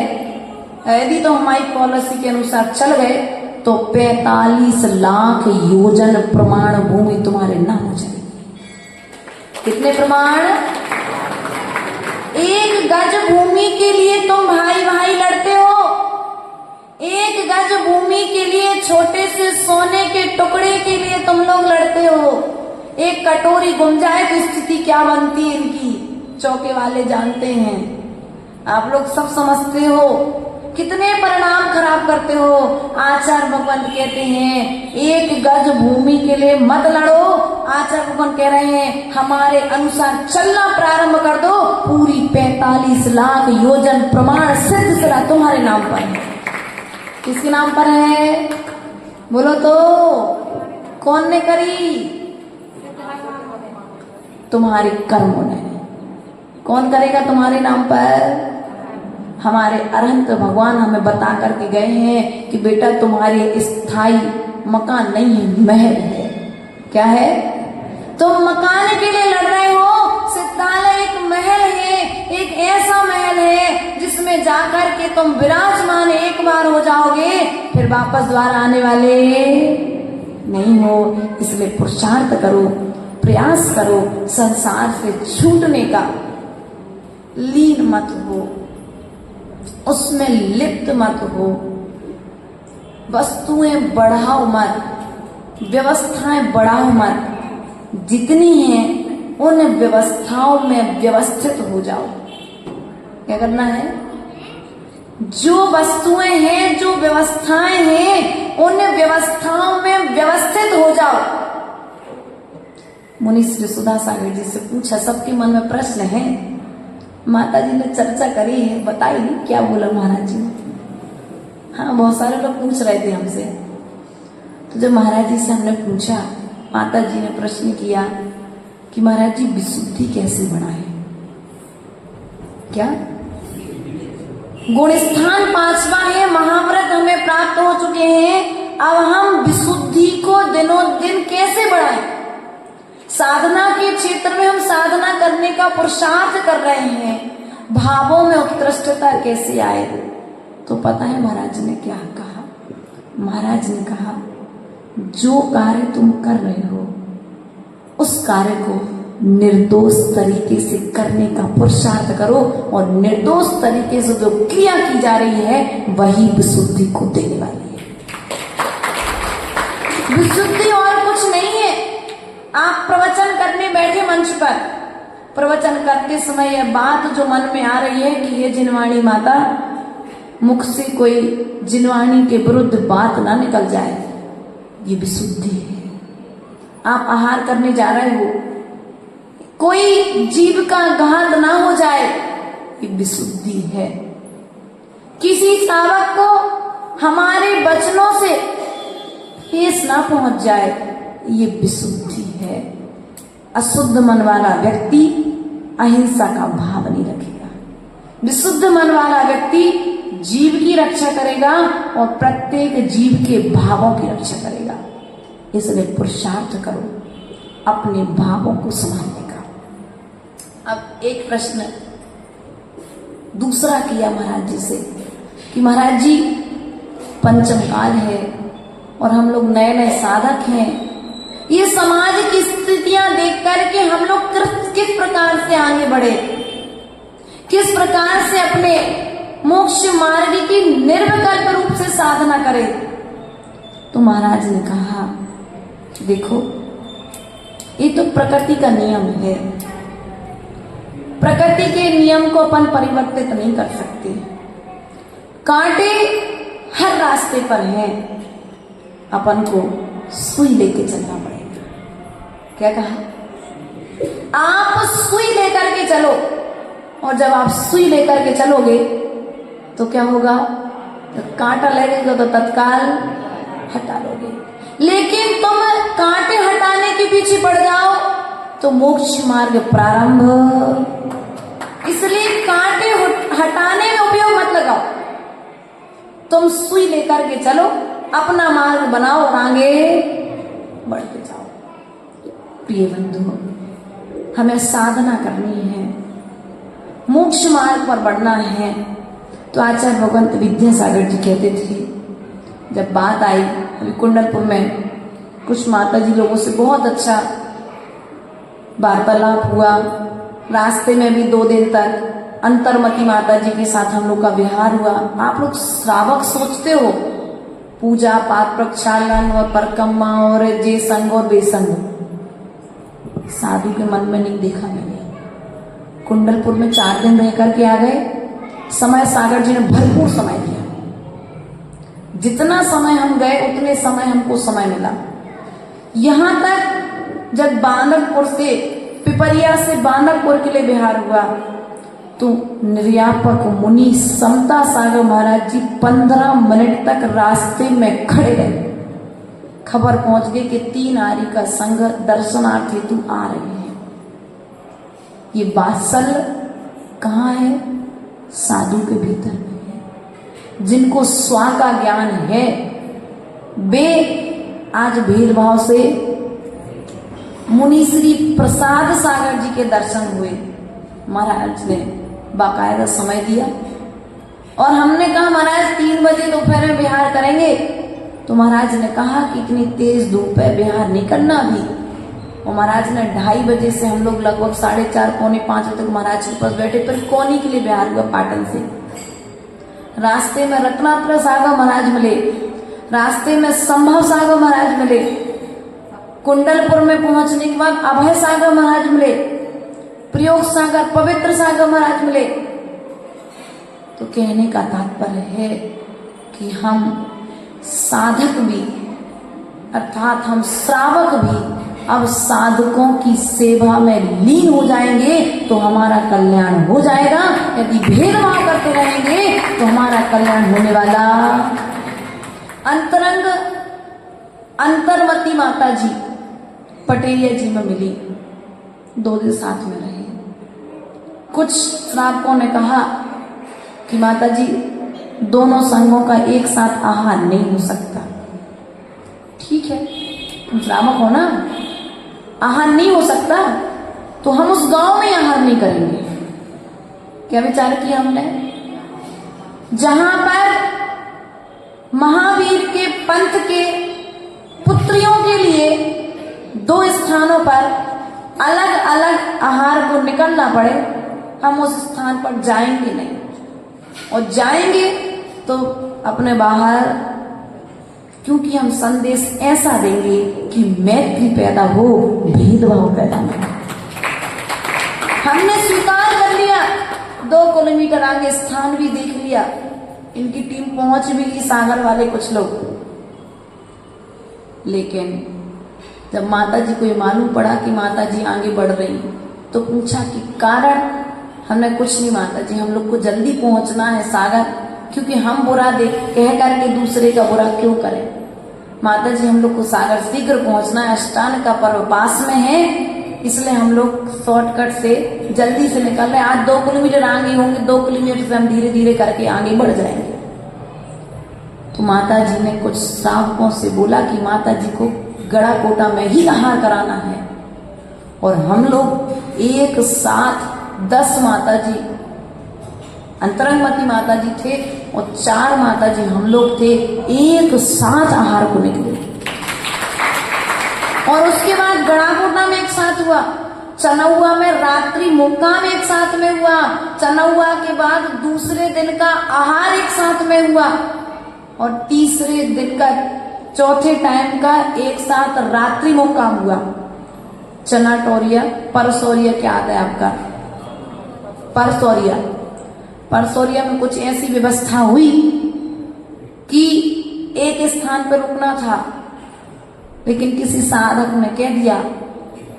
यदि तो हमारी पॉलिसी के अनुसार चल गए तो 45 लाख योजन प्रमाण भूमि तुम्हारे नाम हो जाएगी। कितने प्रमाण? 1 गज भूमि के लिए तुम भाई भाई लड़ते हो। 1 गज भूमि के लिए, छोटे से सोने के टुकड़े के लिए तुम लोग लड़ते हो। एक कटोरी गुम जाए तो स्थिति क्या बनती है इनकी, चौके वाले जानते हैं, आप लोग सब समझते हो। कितने परिणाम खराब करते हो। आचार्य भगवान कहते हैं 1 गज भूमि के लिए मत लड़ो। आचार्य भगवान कह रहे हैं हमारे अनुसार चलना प्रारंभ कर दो, पूरी 45 लाख योजन प्रमाण सिद्ध सिरा तुम्हारे नाम पर है। किसके नाम पर है बोलो तो? कौन ने करी? तुम्हारे कर्मों ने। कौन करेगा तुम्हारे नाम पर? हमारे अरहंत भगवान हमें बता करके गए हैं कि बेटा तुम्हारे स्थायी मकान नहीं है, महल है। क्या है? तुम मकान के लिए लड़ रहे हो। सिद्धालय एक महल है, एक ऐसा महल है जिसमें जाकर के तुम विराजमान एक बार हो जाओगे, फिर वापस द्वार आने वाले नहीं हो। इसलिए पुरुषार्थ करो, प्रयास करो, संसार से छूटने का। लीन मत हो, उसमें लिप्त मत हो, वस्तुएं बढ़ाओ मत, व्यवस्थाएं बढ़ाओ मत। जितनी हैं उन व्यवस्थाओं में व्यवस्थित हो जाओ। क्या करना है? जो वस्तुएं हैं, जो व्यवस्थाएं हैं, उन व्यवस्थाओं में व्यवस्थित हो जाओ। मुनि श्री सुधा सागर जी से पूछा, सबके मन में प्रश्न है, माता जी ने चर्चा करी है, बताई क्या बोला महाराज जी ने? हाँ, बहुत सारे लोग पूछ रहे थे हमसे। तो जब महाराज जी से हमने पूछा, माता जी ने प्रश्न किया कि महाराज जी विशुद्धि कैसे बनाए? क्या गुण स्थान 5वां है, महाव्रत हमें प्राप्त हो चुके हैं। अब हम विशुद्धि को दिनों दिन कैसे बढ़ाएं? साधना के क्षेत्र में हम साधना करने का पुरुषार्थ कर रहे हैं, भावों में उत्कृष्टता कैसे आए? तो पता है महाराज ने क्या कहा? महाराज ने कहा जो कार्य तुम कर रहे हो उस कार्य को निर्दोष तरीके से करने का पुरुषार्थ करो, और निर्दोष तरीके से जो क्रिया की जा रही है वही विशुद्धि को देने वाली है। विशुद्धि और कुछ नहीं है। आप प्रवचन करने बैठे मंच पर, प्रवचन करते समय यह बात जो मन में आ रही है कि ये जिनवाणी माता मुख से कोई जिनवाणी के विरुद्ध बात ना निकल जाए, ये विशुद्धि है। आप आहार करने जा रहे हो, कोई जीव का घात ना हो जाए, ये विशुद्धि है। किसी श्रावक को हमारे वचनों से ठेस ना पहुंच जाए, ये विशुद्धि है। अशुद्ध मन वाला व्यक्ति अहिंसा का भाव नहीं रखेगा। विशुद्ध मन वाला व्यक्ति जीव की रक्षा करेगा और प्रत्येक जीव के भावों की रक्षा करेगा। इसलिए पुरुषार्थ करो अपने भावों को संभालने का। अब एक प्रश्न दूसरा किया महाराज जी से कि महाराज जी पंचम काल है और हम लोग नए नए साधक हैं, ये समाज की स्थितियां देख करके हम लोग किस प्रकार से आगे बढ़े, किस प्रकार से अपने मोक्ष मार्ग की निर्विकल्प रूप से साधना करें। तो महाराज ने कहा देखो, ये तो प्रकृति का नियम है, प्रकृति के नियम को अपन परिवर्तित नहीं कर सकते। कांटे हर रास्ते पर हैं, अपन को सुई लेके चलना पड़ेगा। क्या कहा? आप सुई लेकर के चलो, और जब आप सुई लेकर के चलोगे तो क्या होगा? तो कांटा लगेगा तो तत्काल हटा लोगे। लेकिन तुम कांटे हटाने के पीछे पड़ जाओ तो मोक्ष मार्ग प्रारंभ। इसलिए कांटे हटाने में उपयोग मत लगाओ, तुम सुई लेकर के चलो, अपना मार्ग बनाओ और आगे बढ़ते जाओ। प्रिय बंधु, हमें साधना करनी है, मोक्ष मार्ग पर बढ़ना है। तो आचार्य भगवंत विद्यासागर जी कहते थे, जब बात आई अभी कुंडलपुर में कुछ माता जी लोगों से बहुत अच्छा वार्तालाप हुआ। रास्ते में भी 2 दिन तक अंतर्मती माता जी के साथ हम लोग का विहार हुआ। आप लोग श्रावक सोचते हो पूजा पाठ प्रक्षालन और परिक्रमा और जे संग और बेसंग, साधु के मन में नहीं देखा मैंने। कुंडलपुर में 4 दिन रह करके आ गए। समय सागर जी ने भरपूर समय दिया, जितना समय हम गए उतने समय हमको समय मिला। यहां तक जब बांदकपुर से पिपरिया से बांदकपुर के लिए बिहार हुआ तो निर्यापक मुनि समता सागर महाराज जी 15 मिनट तक रास्ते में खड़े रहे। खबर पहुंच गई कि 3 आरी का संघ दर्शनार्थ हेतु आ रहे हैं। ये वात्सल्य कहाँ है? साधु के भीतर में है। जिनको स्वा का ज्ञान है वे आज भेदभाव से मुनि श्री प्रसाद सागर जी के दर्शन हुए। महाराज ने बाकायदा समय दिया और हमने कहा महाराज 3 बजे दोपहर में बिहार करेंगे। तो महाराज ने कहा कि इतनी तेज धूप है, बिहार नहीं करना भी। और महाराज ने 2:30 बजे से हम लोग लगभग 4:30 पौने 5 बजे तक महाराज के पास बैठे। पर कोनी के लिए बिहार हुआ पाटन से। रास्ते में रत्नात्र सागर महाराज मिले, रास्ते में संभव सागर महाराज मिले, कुंडलपुर में पहुंचने के बाद अभय सागर महाराज मिले, प्रयोग सागर पवित्र सागर महाराज मिले। तो कहने का तात्पर्य है कि हम साधक भी अर्थात हम श्रावक भी अब साधकों की सेवा में लीन हो जाएंगे तो हमारा कल्याण हो जाएगा। यदि भेदभाव करते रहेंगे तो हमारा कल्याण होने वाला। अंतरंग अंतर्मती माता जी पटेलिया जी में मिली, 2 दिन साथ में रहे। कुछ श्रावकों ने कहा कि माता जी दोनों संघों का एक साथ आहार नहीं हो सकता। ठीक है, तुम श्रावक हो ना, आहार नहीं हो सकता तो हम उस गांव में आहार नहीं करेंगे। क्या विचार किया हमने? जहां पर महावीर के पंथ के पुत्रियों के लिए 2 स्थानों पर अलग अलग आहार को निकलना पड़े, हम उस स्थान पर जाएंगे नहीं। और जाएंगे तो अपने बाहर, क्योंकि हम संदेश ऐसा देंगे कि मैत्री पैदा हो, भेदभाव पैदा नहीं। हमने स्वीकार कर लिया, 2 किलोमीटर आगे स्थान भी देख लिया, इनकी टीम पहुंच भी गई, सागर वाले कुछ लोग। लेकिन जब माता जी को ये मालूम पड़ा कि माता जी आगे बढ़ रही तो पूछा कि कारण। हमने कुछ नहीं माता जी, हम लोग को जल्दी पहुंचना है सागर, क्योंकि हम बुरा देख कह करके दूसरे का बुरा क्यों करें। माता जी हम लोग को सागर शीघ्र पहुंचना है, अष्टान का पर्व पास में है, इसलिए हम लोग शॉर्टकट से जल्दी से निकल रहे हैं। आज 2 किलोमीटर आगे होंगे, 2 किलोमीटर से हम धीरे धीरे करके आगे बढ़ जाएंगे। तो माता जी ने कुछ श्रावकों से बोला कि माता जी को गड़ा कोटा में ही आहार कराना है, और हम लोग एक साथ 10 माता जी अंतरंगमती माता जी थे और 4 माता जी हम लोग थे, एक साथ आहार को निकले। और उसके बाद गड़ाकोटा में एक साथ हुआ, चनौआ में रात्रि मुक्काम एक साथ में हुआ, चनौआ के बाद दूसरे दिन का आहार एक साथ में हुआ, और तीसरे दिन का चौथे टाइम का एक साथ रात्रि मुक्काम हुआ। चनाटोरिया परसौरिया क्या आता है आपका? परसौरिया। परसौरिया में कुछ ऐसी व्यवस्था हुई कि एक स्थान पर रुकना था, लेकिन किसी साधक ने कह दिया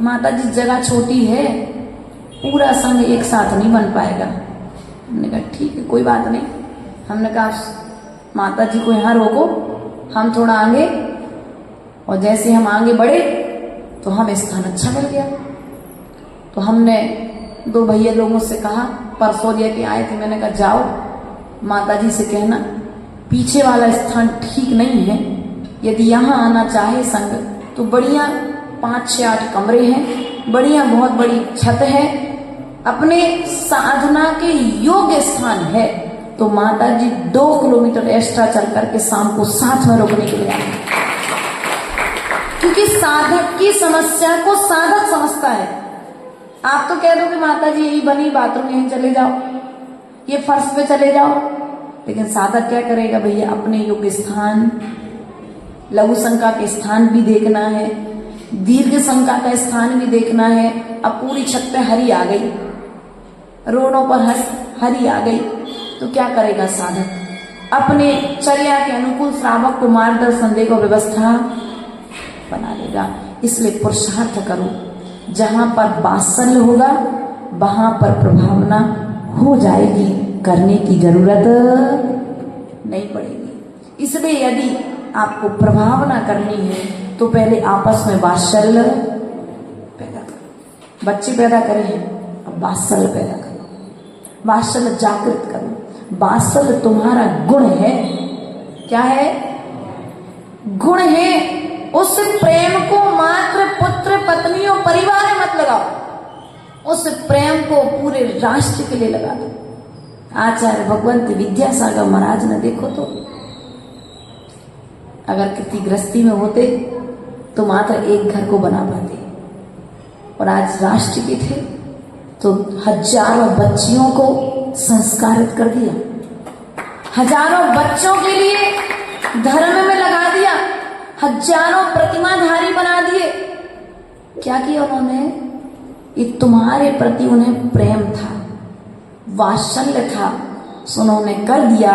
माता जी जगह छोटी है, पूरा संग एक साथ नहीं बन पाएगा। हमने कहा ठीक है कोई बात नहीं। हमने कहा माता जी को यहाँ रोको, हम थोड़ा आगे, और जैसे हम आगे बढ़े तो हमें स्थान अच्छा मिल गया। तो हमने 2 भैया लोगों से कहा, परसौरिया के आए थे, मैंने कहा जाओ माता जी से कहना पीछे वाला स्थान ठीक नहीं है, यदि यहाँ आना चाहे संग तो बढ़िया 5, 6, 8 कमरे हैं, बढ़िया बहुत बड़ी छत है, अपने साधना के योग्य स्थान है। तो माता जी 2 किलोमीटर एक्स्ट्रा चल करके शाम को साथ में रुकने के लिए आए, क्योंकि साधक की समस्या को साधक समझता है। आप तो कह दो कि माता जी यही बनी बाथरूम यहीं चले जाओ, ये फर्श पे चले जाओ, लेकिन साधक क्या करेगा भैया? अपने योग्य स्थान, लघु शंका के स्थान भी देखना है, दीर्घ शंका का स्थान भी देखना है। अब पूरी छत पे हरी आ गई, रोडों पर हरी आ गई, तो क्या करेगा साधक? अपने चर्या के अनुकूल श्रावक को मार्गदर्शन देगा, व्यवस्था बना लेगा। इसलिए पुरुषार्थ करो, जहां पर वात्सल्य होगा वहां पर प्रभावना हो जाएगी, करने की जरूरत नहीं पड़ेगी। इसलिए यदि आपको प्रभावना करनी है तो पहले आपस में वात्सल्य पैदा करो। बच्चे पैदा करे हैं, अब वात्सल्य पैदा करो, वात्सल्य जागृत करो। वात्सल्य तुम्हारा गुण है। क्या है? गुण है। उस प्रेम को मात्र पुत्र पत्नी और परिवार में मत लगाओ, उस प्रेम को पूरे राष्ट्र के लिए लगा दो। आचार्य भगवंत विद्यासागर महाराज ने देखो तो अगर किसी गृहस्थी में होते तो मात्र एक घर को बना पाते, और आज राष्ट्र के थे तो हजारों बच्चियों को संस्कारित कर दिया, हजारों बच्चों के लिए धर्म में लगा दिया, हजारों प्रतिमाधारी बना दिए। क्या किया उन्होंने? ये तुम्हारे प्रति उन्हें प्रेम था, वात्सल्य था, उन्होंने कर दिया।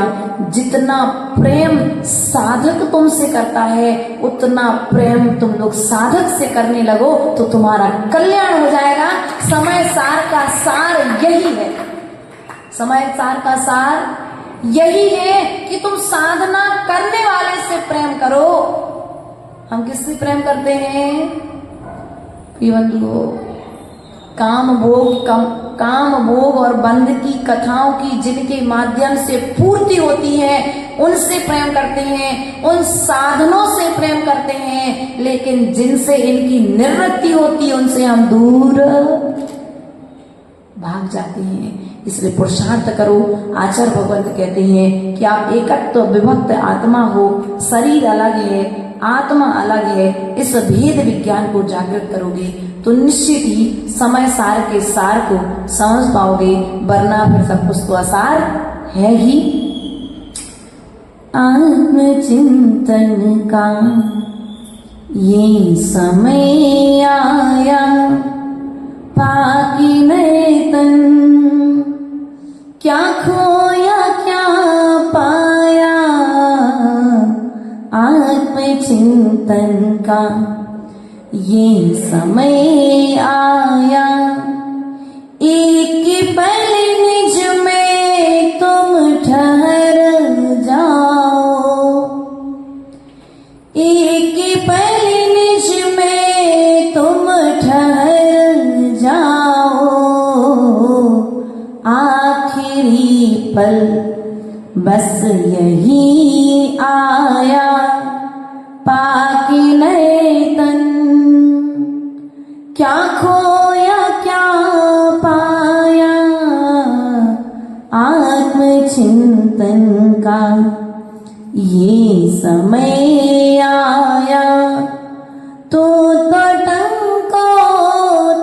जितना प्रेम साधक तुमसे करता है उतना प्रेम तुम लोग साधक से करने लगो तो तुम्हारा कल्याण हो जाएगा। समय सार का सार यही है, समय सार का सार यही है कि तुम साधना करने वाले से प्रेम करो। हम किससे प्रेम करते हैं? काम भोग और बंध की कथाओं की जिनके माध्यम से पूर्ति होती है उनसे प्रेम करते हैं, उन साधनों से प्रेम करते हैं, लेकिन जिनसे इनकी निवृत्ति होती है उनसे हम दूर भाग जाते हैं। इसलिए पुरुषार्थ करो। आचार्य भगवंत कहते हैं कि आप एकत्व विभक्त आत्मा हो, शरीर अलग है, आत्मा अलग है। इस भेद विज्ञान को जागृत करोगे तो निश्चित ही समय सार के सार को समझ पाओगे, वरना फिर सब कुछ तो असार है ही। आत्मचिंतन का ये समय आया, पाकी नए तन क्या खोया क्या पाया। आत्मचिंतन का ये समय आया, एक पल पल बस यही आया पाके नए तन। क्या खोया क्या पाया आत्मचिंतन का ये समय आया। तो टंको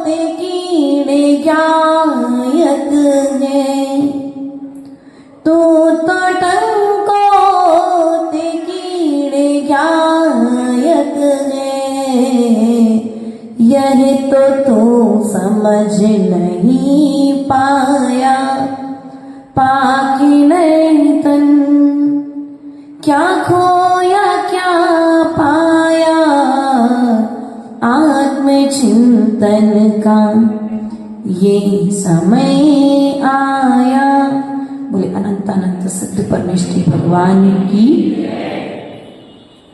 ते कीड़े गायक है, तो टंको ते कीड़े गायक है। यह तो तू समझ नहीं पाया पाके नए तन। क्या खोया क्या पाया आत्मचिंतन का ये समय आया। बोले अनंत अनंत सिद्ध परमेश्वरी भगवान की